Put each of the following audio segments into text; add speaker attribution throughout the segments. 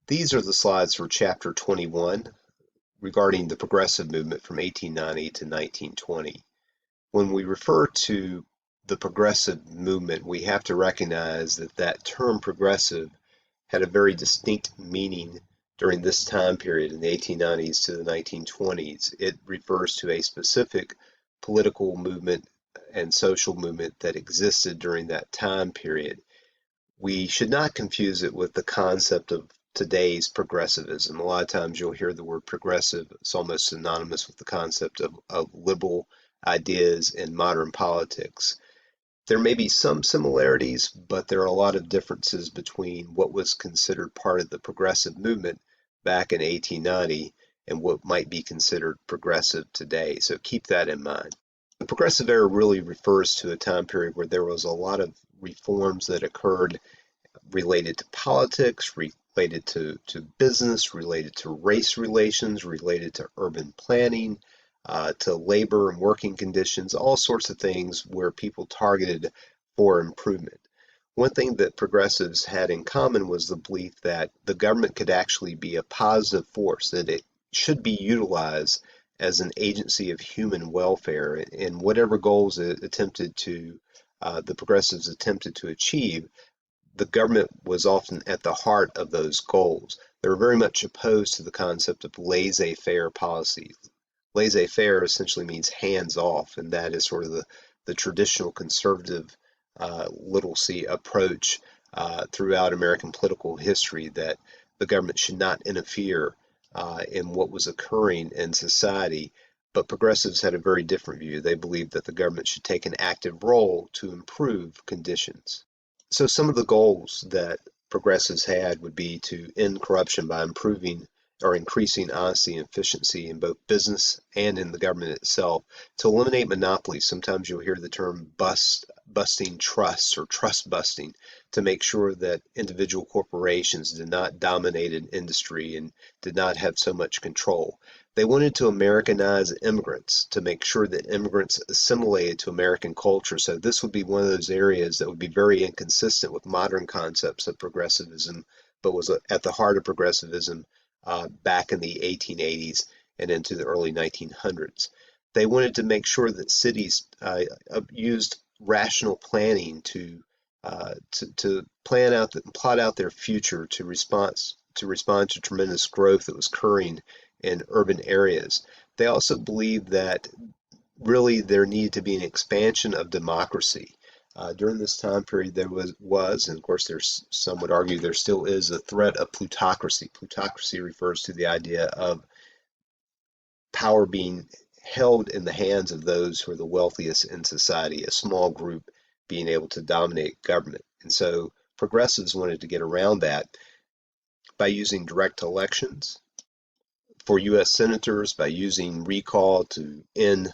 Speaker 1: These are the slides for Chapter 21 regarding the progressive movement from 1890 to 1920. When we refer to the progressive movement, we have to recognize that that term progressive had a very distinct meaning during this time period in the 1890s to the 1920s. It refers to a specific political movement and social movement that existed during that time period. We should not confuse it with the concept of today's progressivism. A lot of times you'll hear the word progressive, it's almost synonymous with the concept of liberal ideas in modern politics. There may be some similarities, but there are a lot of differences between what was considered part of the progressive movement back in 1890 and what might be considered progressive today. So keep that in mind. The progressive era really refers to a time period where there was a lot of reforms that occurred related to politics, related to business, related to race relations, related to urban planning, to labor and working conditions, all sorts of things where people targeted for improvement. One thing that progressives had in common was the belief that the government could actually be a positive force, that it should be utilized as an agency of human welfare, and whatever goals the progressives attempted to achieve, the government was often at the heart of those goals. They were very much opposed to the concept of laissez-faire policies. Laissez-faire essentially means hands off, and that is sort of the traditional conservative little c approach throughout American political history, that the government should not interfere in what was occurring in society. But progressives had a very different view. They believed that the government should take an active role to improve conditions. So some of the goals that progressives had would be to end corruption by improving or increasing honesty and efficiency in both business and in the government itself, to eliminate monopolies. Sometimes you'll hear the term busting trusts or trust busting, to make sure that individual corporations did not dominate an industry and did not have so much control. They wanted to Americanize immigrants, to make sure that immigrants assimilated to American culture. So this would be one of those areas that would be very inconsistent with modern concepts of progressivism, but was at the heart of progressivism back in the 1880s and into the early 1900s. They wanted to make sure that cities used rational planning to plot out their future to respond to tremendous growth that was occurring in urban areas. They also believed that really there needed to be an expansion of democracy. During this time period, there was, and of course, there's some would argue there still is, a threat of plutocracy. Plutocracy refers to the idea of power being held in the hands of those who are the wealthiest in society, a small group being able to dominate government. And so progressives wanted to get around that by using direct elections for U.S. senators, by using recall to end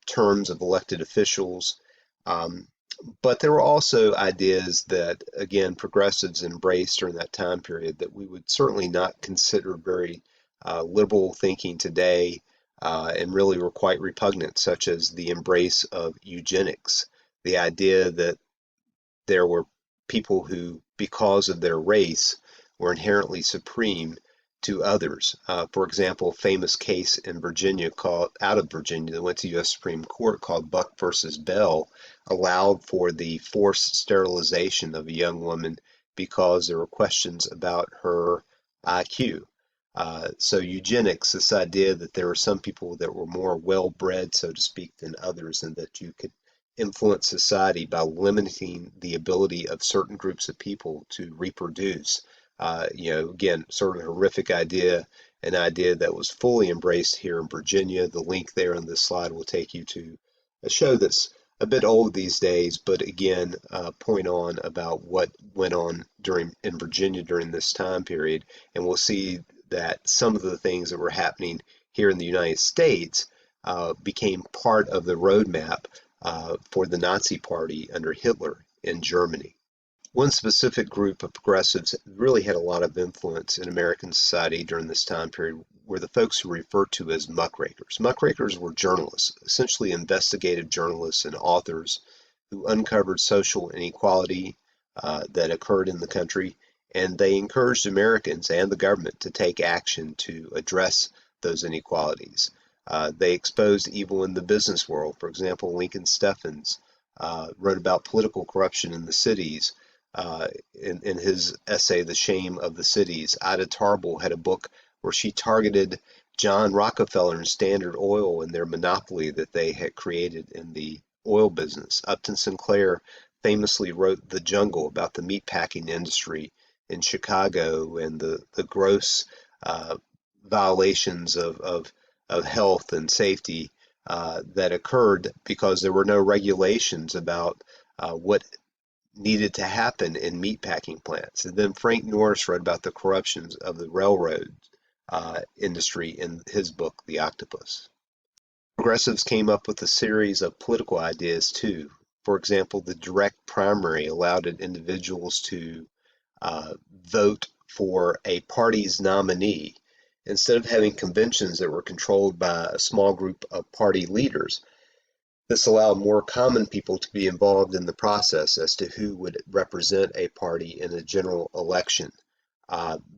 Speaker 1: terms of elected officials. Um, but there were also ideas that, again, progressives embraced during that time period that we would certainly not consider very liberal thinking today, and really were quite repugnant, such as the embrace of eugenics, the idea that there were people who, because of their race, were inherently supreme to others. For example, a famous case in Virginia out of Virginia that went to U.S. Supreme Court, called Buck versus Bell, allowed for the forced sterilization of a young woman because there were questions about her IQ. So eugenics, this idea that there were some people that were more well-bred, so to speak, than others, and that you could influence society by limiting the ability of certain groups of people to reproduce. Again, sort of a horrific idea, an idea that was fully embraced here in Virginia. The link there on this slide will take you to a show that's a bit old these days, but again, point on about what went on in Virginia during this time period, and we'll see that some of the things that were happening here in the United States became part of the roadmap for the Nazi Party under Hitler in Germany. One specific group of progressives really had a lot of influence in American society during this time period were the folks who were referred to as muckrakers. Muckrakers were journalists, essentially investigative journalists and authors who uncovered social inequality that occurred in the country and they encouraged Americans and the government to take action to address those inequalities. They exposed evil in the business world. For example, Lincoln Steffens wrote about political corruption in the cities in his essay, The Shame of the Cities. Ida Tarbell had a book where she targeted John Rockefeller and Standard Oil and their monopoly that they had created in the oil business. Upton Sinclair famously wrote The Jungle about the meatpacking industry in Chicago and the gross uh, violations of health and safety that occurred because there were no regulations about what needed to happen in meatpacking plants. And then Frank Norris wrote about the corruptions of the railroad industry in his book, The Octopus. Progressives came up with a series of political ideas too. For example, the direct primary allowed individuals to vote for a party's nominee. Instead of having conventions that were controlled by a small group of party leaders, this allowed more common people to be involved in the process as to who would represent a party in a general election.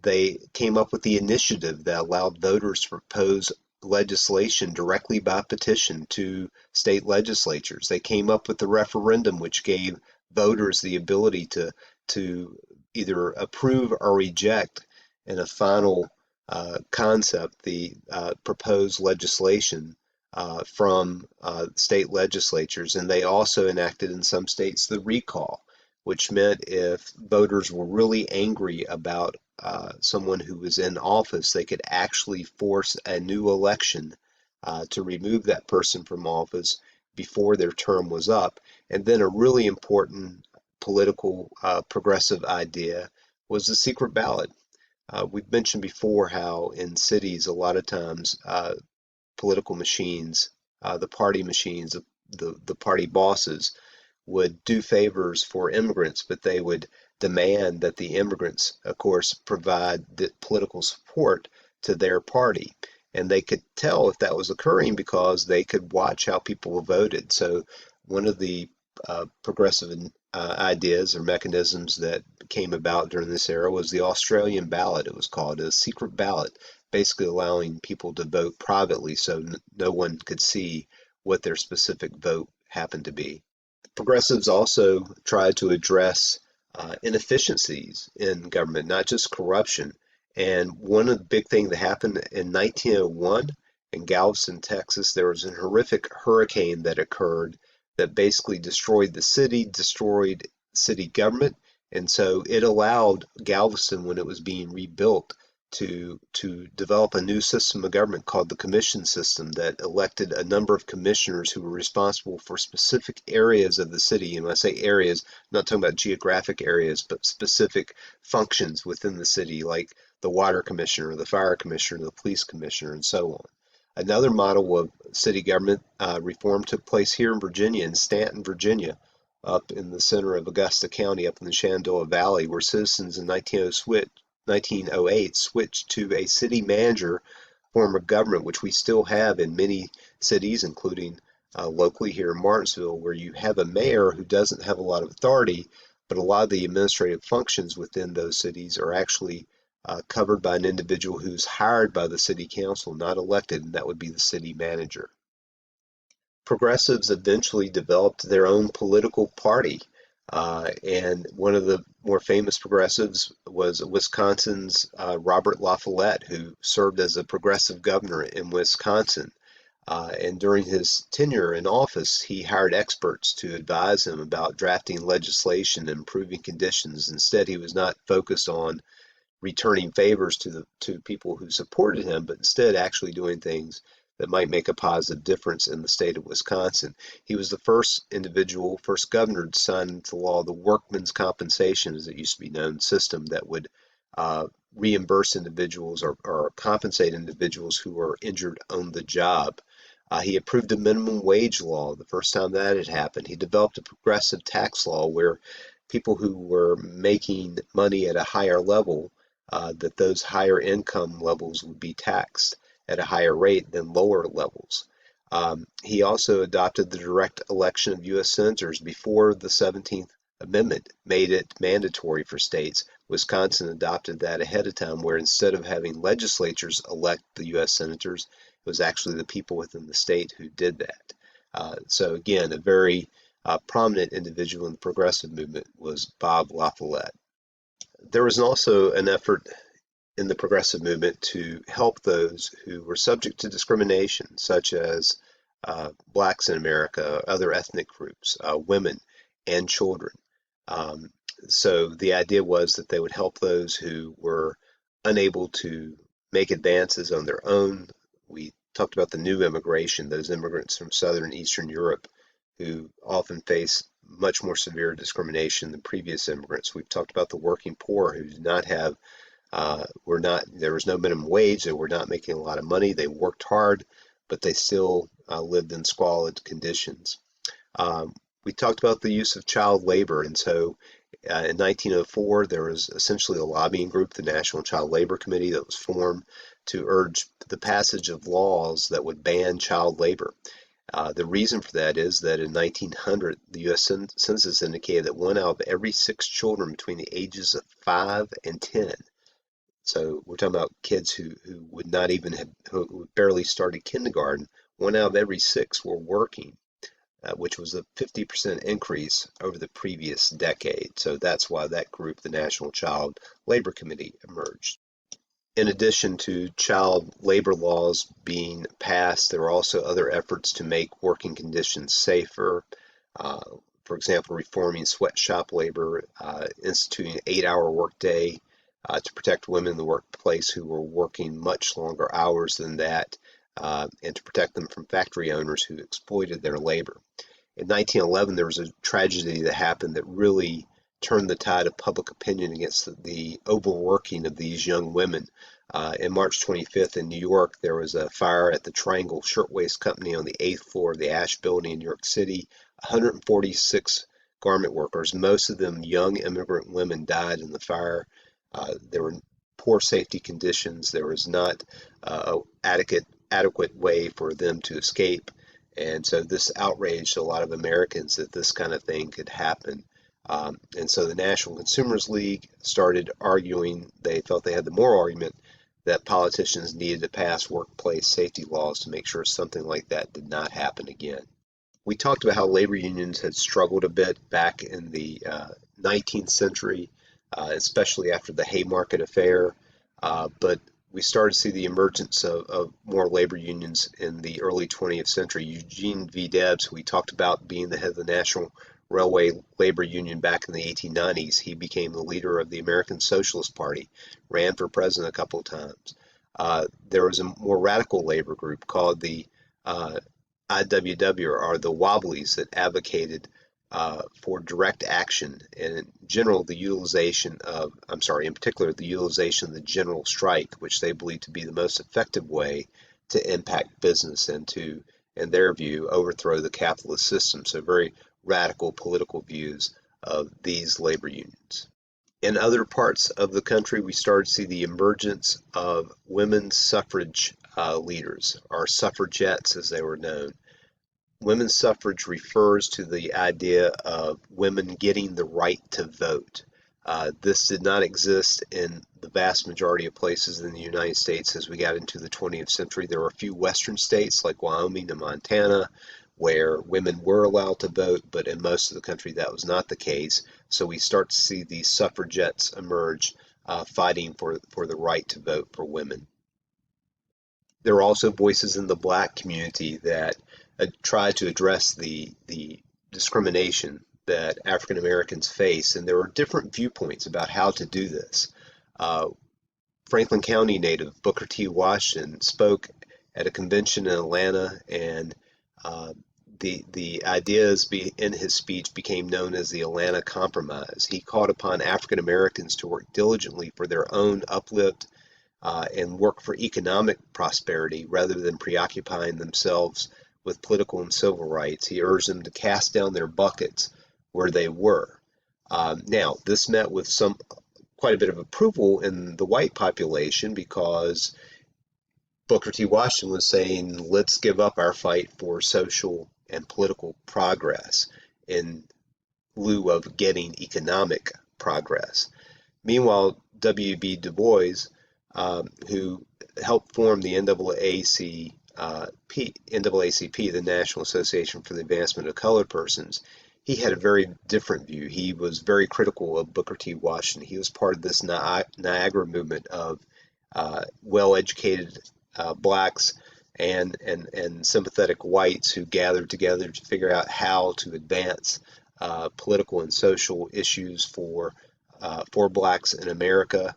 Speaker 1: They came up with the initiative that allowed voters to propose legislation directly by petition to state legislatures. They came up with the referendum, which gave voters the ability to either approve or reject in a final concept the proposed legislation from state legislatures. And they also enacted in some states the recall, which meant if voters were really angry about someone who was in office, they could actually force a new election to remove that person from office before their term was up. And then a really important political progressive idea was the secret ballot. We've mentioned before how in cities, a lot of times, political machines, the party machines, the party bosses would do favors for immigrants, but they would demand that the immigrants, of course, provide the political support to their party. And they could tell if that was occurring because they could watch how people voted. So one of the progressive ideas or mechanisms that came about during this era was the Australian ballot. It was called a secret ballot, basically allowing people to vote privately so no one could see what their specific vote happened to be. Progressives also tried to address inefficiencies in government, not just corruption. And one of the big things that happened in 1901 in Galveston, Texas, there was a horrific hurricane that occurred that basically destroyed the city, destroyed city government. And so it allowed Galveston, when it was being rebuilt, to develop a new system of government called the commission system that elected a number of commissioners who were responsible for specific areas of the city. And when I say areas, I'm not talking about geographic areas, but specific functions within the city, like the water commissioner, the fire commissioner, the police commissioner, and so on. Another model of city government reform took place here in Virginia, in Stanton, Virginia, up in the center of Augusta County, up in the Shenandoah Valley, where citizens in 1908 switched to a city manager form of government, which we still have in many cities, including locally here in Martinsville, where you have a mayor who doesn't have a lot of authority, but a lot of the administrative functions within those cities are actually covered by an individual who's hired by the city council, not elected, and that would be the city manager. Progressives eventually developed their own political party. And one of the more famous progressives was Wisconsin's Robert La Follette, who served as a progressive governor in Wisconsin. And during his tenure in office, he hired experts to advise him about drafting legislation and improving conditions. Instead, he was not focused on returning favors to people who supported him, but instead actually doing things that might make a positive difference in the state of Wisconsin. He was the first governor to sign into law the workman's compensation, as it used to be known, system that would reimburse individuals or compensate individuals who were injured on the job. He approved a minimum wage law the first time that had happened. He developed a progressive tax law where people who were making money at a higher level, that those higher income levels would be taxed at a higher rate than lower levels. He also adopted the direct election of U.S. senators before the 17th Amendment made it mandatory for states, Wisconsin adopted that ahead of time, where instead of having legislatures elect the U.S. senators, it was actually the people within the state who did that. So again, a very prominent individual in the progressive movement was Bob La Follette. There was also an effort in the progressive movement to help those who were subject to discrimination, such as blacks in America, other ethnic groups, women, and children. Um, so the idea was that they would help those who were unable to make advances on their own. We talked about the new immigration, those immigrants from Southern and Eastern Europe who often face much more severe discrimination than previous immigrants. We've talked about the working poor who do not have there was no minimum wage. They were not making a lot of money. They worked hard, but they still lived in squalid conditions. We talked about the use of child labor, and so in 1904 there was essentially a lobbying group, the National Child Labor Committee, that was formed to urge the passage of laws that would ban child labor. The reason for that is that in 1900, the U.S. Census indicated that 1 out of every 6 children between the ages of 5 and 10, so we're talking about kids who would not even have, who barely started kindergarten, 1 out of every 6 were working, which was a 50% increase over the previous decade. So that's why that group, the National Child Labor Committee, emerged. In addition to child labor laws being passed, there were also other efforts to make working conditions safer. Uh, for example, reforming sweatshop labor, instituting an 8-hour workday to protect women in the workplace who were working much longer hours than that, and to protect them from factory owners who exploited their labor. In 1911, there was a tragedy that happened that really turned the tide of public opinion against the overworking of these young women. In March 25th in New York, there was a fire at the Triangle Shirtwaist Company on the 8th floor of the Ash Building in New York City. 146 garment workers, most of them young immigrant women, died in the fire. There were poor safety conditions. There was not an adequate way for them to escape. And so this outraged a lot of Americans that this kind of thing could happen. And so the National Consumers League started arguing, they felt they had the moral argument that politicians needed to pass workplace safety laws to make sure something like that did not happen again. We talked about how labor unions had struggled a bit back in the 19th century, especially after the Haymarket Affair, but we started to see the emergence of more labor unions in the early 20th century. Eugene V. Debs, who we talked about being the head of the National Railway Labor Union back in the 1890s, he became the leader of the American Socialist Party, ran for president a couple of times. There was a more radical labor group called the IWW, or the Wobblies, that advocated for direct action and in general the utilization of, in particular the utilization of the general strike, which they believe to be the most effective way to impact business and to, in their view, overthrow the capitalist system. So very radical political views of these labor unions. In other parts of the country, we started to see the emergence of women's suffrage leaders, or suffragettes as they were known. Women's suffrage refers to the idea of women getting the right to vote. This did not exist in the vast majority of places in the United States as we got into the 20th century. There were a few western states like Wyoming and Montana where women were allowed to vote, but in most of the country that was not the case. So we start to see these suffragettes emerge, fighting for the right to vote for women. There are also voices in the black community that try to address the discrimination that African Americans face, and there are different viewpoints about how to do this. Franklin County native Booker T. Washington spoke at a convention in Atlanta, and the ideas in his speech became known as the Atlanta Compromise. He called upon African Americans to work diligently for their own uplift and work for economic prosperity rather than preoccupying themselves with political and civil rights. He urged them to cast down their buckets where they were. Now, this met with quite a bit of approval in the white population because Booker T. Washington was saying, let's give up our fight for social and political progress in lieu of getting economic progress. Meanwhile, W.B. Du Bois, who helped form the NAACP, the National Association for the Advancement of Colored Persons, he had a very different view. He was very critical of Booker T. Washington. He was part of this Niagara movement of well-educated blacks and sympathetic whites who gathered together to figure out how to advance political and social issues for blacks in America.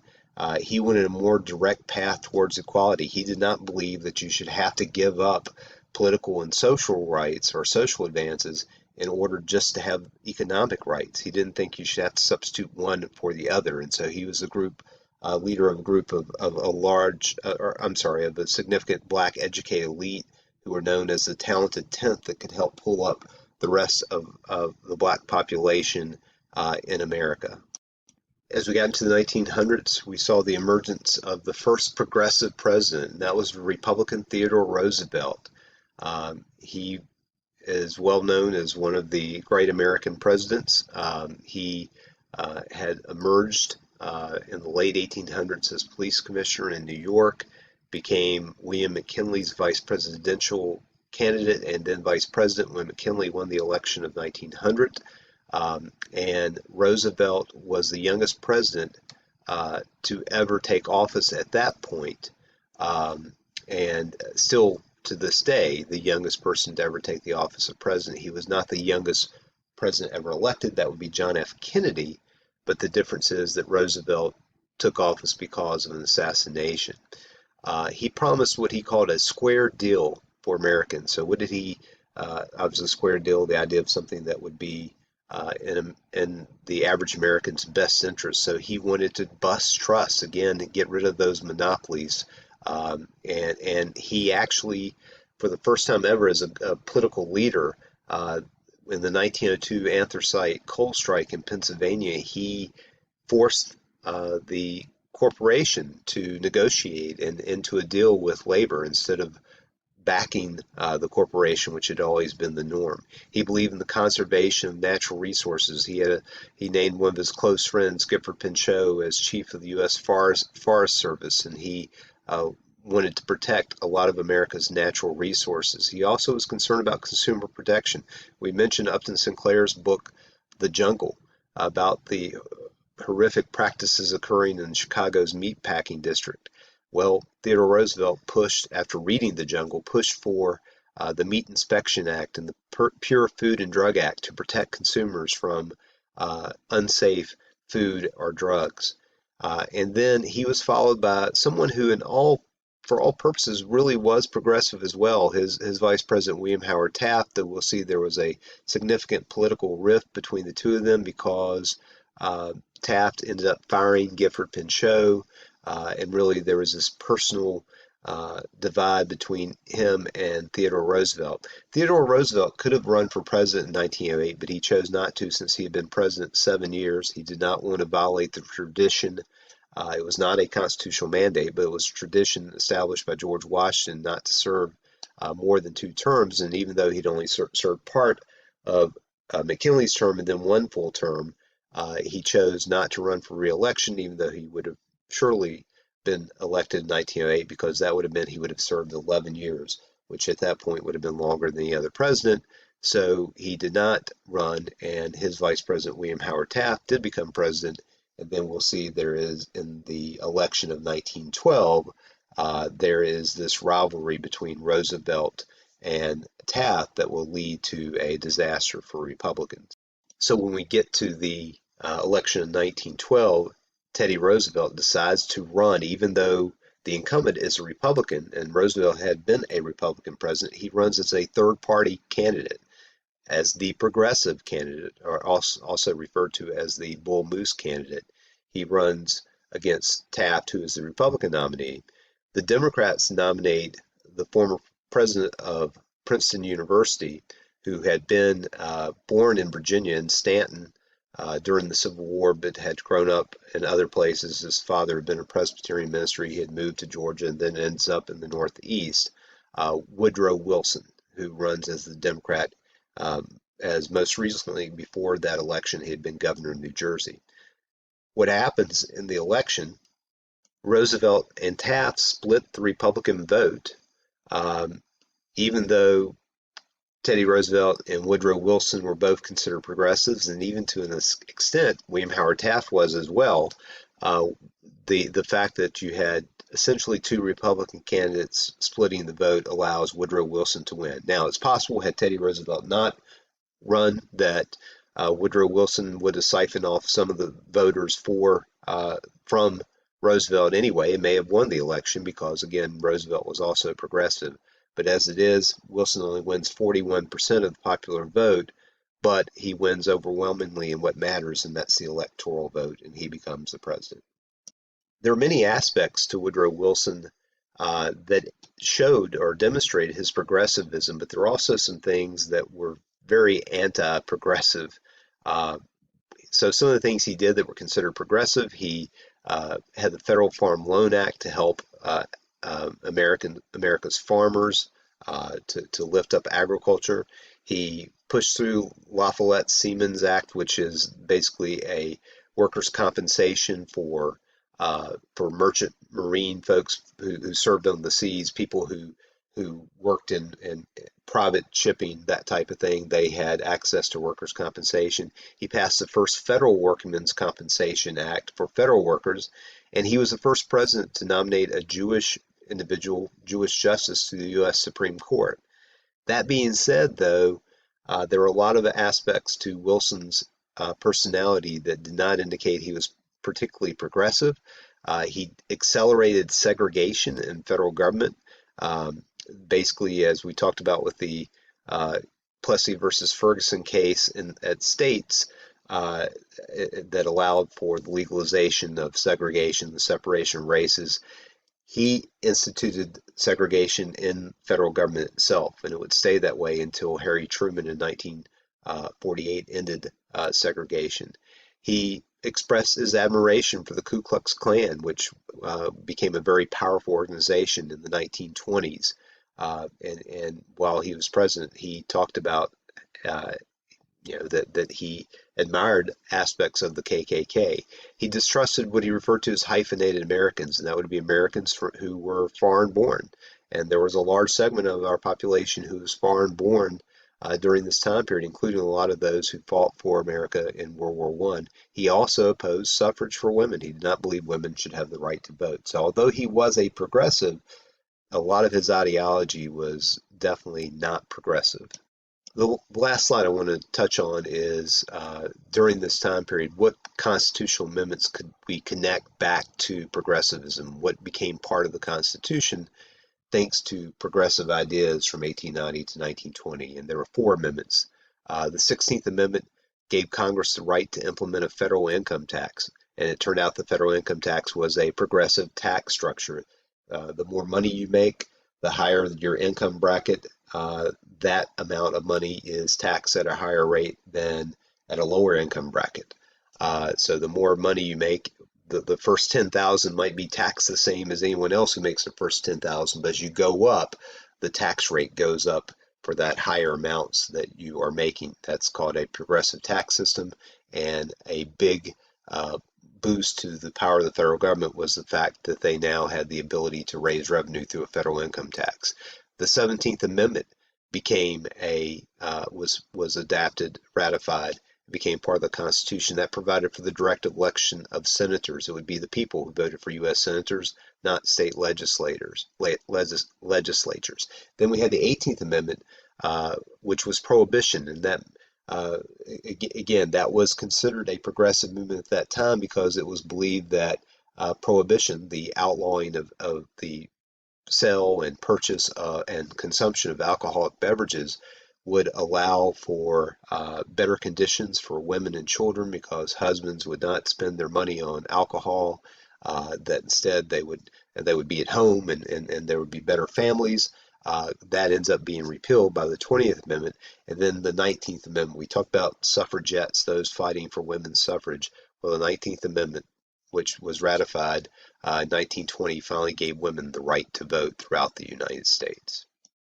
Speaker 1: He went in a more direct path towards equality. He did not believe that you should have to give up political and social rights or social advances in order just to have economic rights. He didn't think you should have to substitute one for the other, and so he was a leader of a group of a of a significant black educated elite who were known as the talented tenth that could help pull up the rest of the black population in America. As we got into the 1900s, we saw the emergence of the first progressive president, and that was Republican Theodore Roosevelt. He is well known as one of the great American presidents. He had emerged in the late 1800s as police commissioner in New York, became William McKinley's vice presidential candidate, and then vice president when McKinley won the election of 1900. And Roosevelt was the youngest president to ever take office at that point, and still to this day, the youngest person to ever take the office of president. He was not the youngest president ever elected. That would be John F. Kennedy, but the difference is that Roosevelt took office because of an assassination. He promised what he called a square deal for Americans. So what did he, obviously a square deal, the idea of something that would be in the average American's best interest. So he wanted to bust trusts again and get rid of those monopolies. And he actually, for the first time ever as a political leader, in the 1902 anthracite coal strike in Pennsylvania, he forced the corporation to negotiate and into a deal with labor instead of backing the corporation, which had always been the norm. He believed in the conservation of natural resources. He named one of his close friends, Gifford Pinchot, as chief of the U.S. Forest Service, and he wanted to protect a lot of America's natural resources. He also was concerned about consumer protection. We mentioned Upton Sinclair's book, The Jungle, about the horrific practices occurring in Chicago's meatpacking district. Well, Theodore Roosevelt pushed, after reading The Jungle, pushed for the Meat Inspection Act and the Pure Food and Drug Act to protect consumers from unsafe food or drugs. And then he was followed by someone who, for all purposes, really was progressive as well. His Vice President William Howard Taft. That we'll see there was a significant political rift between the two of them because Taft ended up firing Gifford Pinchot. And really there was this personal divide between him and Theodore Roosevelt. Theodore Roosevelt could have run for president in 1908, but he chose not to since he had been president 7 years. He did not want to violate the tradition. It was not a constitutional mandate, but it was tradition established by George Washington not to serve more than 2 terms. And even though he'd only served part of McKinley's term and then 1 full term, he chose not to run for re-election, even though he would have surely been elected in 1908, because that would have meant he would have served 11 years, which at that point would have been longer than any other president. So he did not run, and his vice president, William Howard Taft, did become president. And then we'll see there is, in the election of 1912, there is this rivalry between Roosevelt and Taft that will lead to a disaster for Republicans. So when we get to the election of 1912, Teddy Roosevelt decides to run, even though the incumbent is a Republican, and Roosevelt had been a Republican president. He runs as a third-party candidate, as the progressive candidate, or also referred to as the Bull Moose candidate. He runs against Taft, who is the Republican nominee. The Democrats nominate the former president of Princeton University, who had been born in Virginia, in Stanton, during the Civil War, but had grown up in other places. His father had been a Presbyterian minister. He had moved to Georgia and then ends up in the Northeast. Woodrow Wilson, who runs as the Democrat, as most recently before that election, he had been governor of New Jersey. what happens in the election, Roosevelt and Taft split the Republican vote, um, even though Teddy Roosevelt and Woodrow Wilson were both considered progressives, and even to an extent, William Howard Taft was as well. Uh, the fact that you had essentially two Republican candidates splitting the vote allows Woodrow Wilson to win. Now, it's possible had Teddy Roosevelt not run that Woodrow Wilson would have siphoned off some of the voters from Roosevelt anyway and may have won the election because, again, Roosevelt was also progressive. But as it is, Wilson only wins 41% of the popular vote, but he wins overwhelmingly in what matters, and that's the electoral vote, and he becomes the president. There are many aspects to Woodrow Wilson that showed or demonstrated his progressivism, but there are also some things that were very anti-progressive. Uh, so some of the things he did that were considered progressive, he had the Federal Farm Loan Act to help America's farmers to lift up agriculture. He pushed through Lafayette-Siemens Act, which is basically a workers' compensation for merchant marine folks who served on the seas, people who worked in private shipping, that type of thing. They had access to workers' compensation. He passed the first federal Workmen's Compensation Act for federal workers, and he was the first president to nominate a Jewish individual, Jewish justice, to the U.S. Supreme Court. That being said, though, there were a lot of aspects to Wilson's personality that did not indicate he was particularly progressive. He accelerated segregation in federal government. Um, Basically, as we talked about with the uh, Plessy versus Ferguson case at states, uh, that allowed for the legalization of segregation, the separation of races. He instituted segregation in federal government itself, and it would stay that way until Harry Truman in 1948 ended segregation. He expressed his admiration for the Ku Klux Klan, which became a very powerful organization in the 1920s. And while he was president, he talked about uh, that he admired aspects of the KKK. He distrusted what he referred to as hyphenated Americans, and that would be Americans who were foreign born. And there was a large segment of our population who was foreign born during this time period, including a lot of those who fought for America in World War One. He also opposed suffrage for women. He did not believe women should have the right to vote. So although he was a progressive, a lot of his ideology was definitely not progressive. The last slide I want to touch on is during this time period, what constitutional amendments could we connect back to progressivism? What became part of the Constitution thanks to progressive ideas from 1890 to 1920? And there were four amendments. The 16th Amendment gave Congress the right to implement a federal income tax, and it turned out the federal income tax was a progressive tax structure. The more money you make, the higher your income bracket, that amount of money is taxed at a higher rate than at a lower income bracket. So the more money you make, the first 10,000 might be taxed the same as anyone else who makes the first 10,000, but as you go up, the tax rate goes up for that higher amounts that you are making. That's called a progressive tax system, and a big boost to the power of the federal government was the fact that they now had the ability to raise revenue through a federal income tax. The 17th Amendment was adapted, ratified, became part of the Constitution that provided for the direct election of senators. It would be the people who voted for U.S. senators, not state legislatures. Then we had the 18th Amendment, which was prohibition, and that uh, again, that was considered a progressive movement at that time because it was believed that prohibition, the outlawing of the sale and purchase and consumption of alcoholic beverages, would allow for better conditions for women and children because husbands would not spend their money on alcohol. That instead they would be at home, and there would be better families. That ends up being repealed by the 20th Amendment. And then the 19th Amendment, we talked about suffragettes, those fighting for women's suffrage. Well, the 19th Amendment, which was ratified in 1920, finally gave women the right to vote throughout the United States.